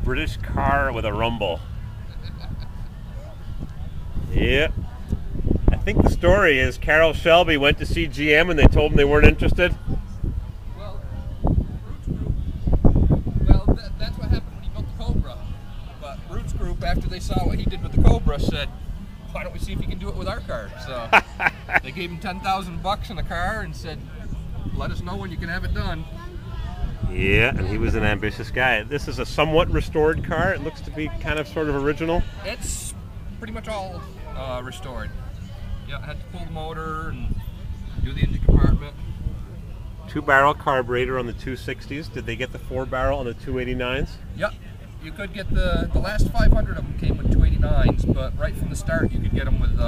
British car with a rumble. Yep. I think the story is Carroll Shelby went to see GM and they told him they weren't interested. Well, that's what happened when he built the Cobra. But Roots Group, after they saw what he did with the Cobra, said, why don't we see if he can do it with our car? So they gave him $10,000 in the car and said, let us know when you can have it done. Yeah, and he was an ambitious guy. This is a somewhat restored car. It looks to be kind of sort of original. It's pretty much all restored. Yeah, I had to pull the motor and do the engine compartment. 2-barrel carburetor on the 260s. Did they get the 4-barrel on the 289s? Yep. You could get the last 500 of them came with 289s, but right from the start you could get them with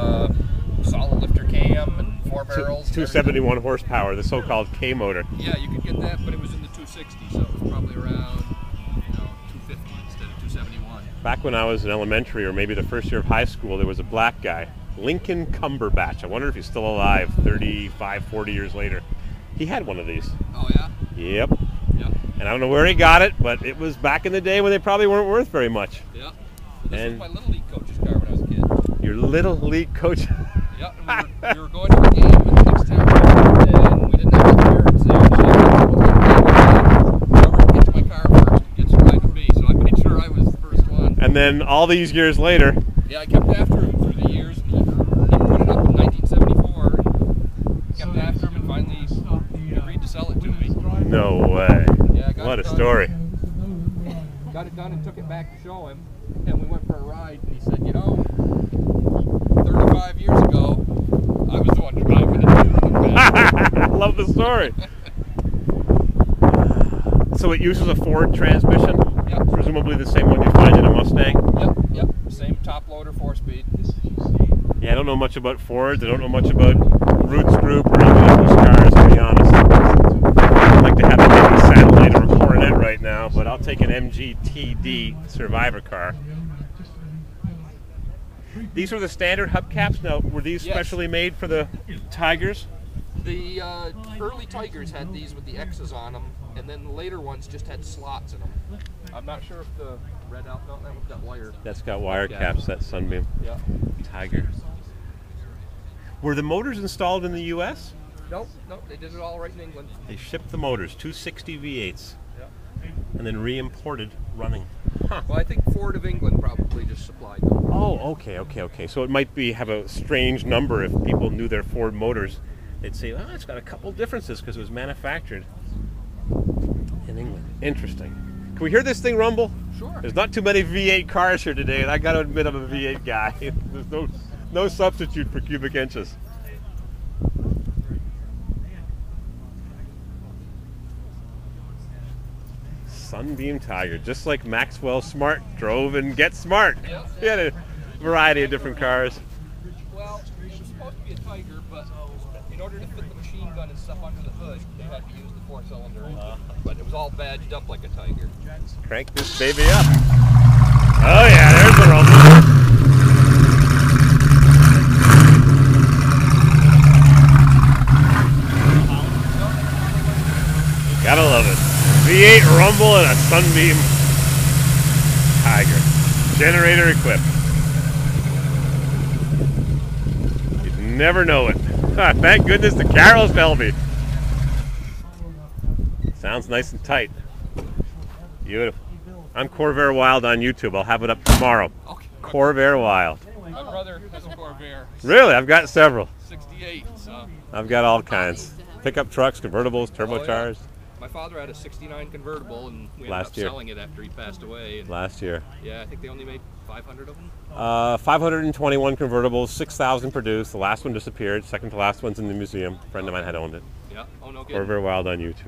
solid lifter cam and 4 barrels. 271 horsepower, the so-called K motor. Yeah, you could get that, but it was in the 260, so it was probably around 250 instead of 271. Back when I was in elementary, or maybe the first year of high school, there was a black guy, Lincoln Cumberbatch. I wonder if he's still alive 35, 40 years later. He had one of these. Oh, yeah? Yep. Yep. And I don't know where he got it, but it was back in the day when they probably weren't worth very much. Yep. Well, this was my little league coach's car when I was a kid. Your little league coach? Yep, and we were going to a game in the next town, and we didn't have any parents there. Whoever could get to my car first gets a ride with me, so I made sure I was the first one. And then all these years later... Yeah, I kept after him through the years, and he put it up in 1974, and kept after him, and finally agreed to sell it to me. No way. Yeah, what a story. Got it done and took it back to show him, and we went for a ride, and he said, 35 years ago, I was the one driving it. I love the story. So it uses a Ford transmission? Yep. Presumably the same one you find in a Mustang? Yep. Same top loader, 4-speed. Yeah, I don't know much about Fords. I don't know much about Roots Group or even English cars, to be honest. I'd like to have a satellite or a Coronet right now, but I'll take an MGTD Survivor car. These are the standard hubcaps. Now, were these specially made for the Tigers? The early Tigers had these with the X's on them, and then the later ones just had slots in them. I'm not sure if the red out, no, that one's got wire. That's got wire caps, that Sunbeam. Yeah. Tiger. Were the motors installed in the U.S.? Nope, they did it all right in England. They shipped the motors, 260 V8s, yeah. and then re-imported running. Huh. Well, I think Ford of England probably just supplied them. Oh, okay. So it might have a strange number if people knew their Ford motors. They'd say, oh, it's got a couple differences because it was manufactured in England. Interesting. Can we hear this thing rumble? Sure. There's not too many V8 cars here today, and I got to admit I'm a V8 guy. There's no substitute for cubic inches. Sunbeam Tiger, just like Maxwell Smart drove in Get Smart. Yep. He had a variety of different cars. Well, it was supposed to be a Tiger, but in order to fit the machine gun and stuff under the hood, they had to use the 4-cylinder engine. But it was all badged up like a Tiger. Crank this baby up. Oh yeah, there's the rumble. Gotta love it. V8 rumble and a Sunbeam Tiger. Generator equipped. You'd never know it. Thank goodness the Carroll Shelby. Sounds nice and tight. Beautiful. I'm Corvair Wild on YouTube. I'll have it up tomorrow. Okay. Corvair Wild. My brother has a Corvair. Really? I've got several. 68, so. I've got all kinds. Pickup trucks, convertibles, turbocharged. Oh, yeah. My father had a 69 convertible, and we ended up year. selling it after he passed away. And Last year. yeah, I think they only made 500 of them. 521 convertibles, 6,000 produced. The last one disappeared. Second to last one's in the museum. A friend of mine had owned it. Yeah. Oh, no kidding. Corvair Wild on YouTube.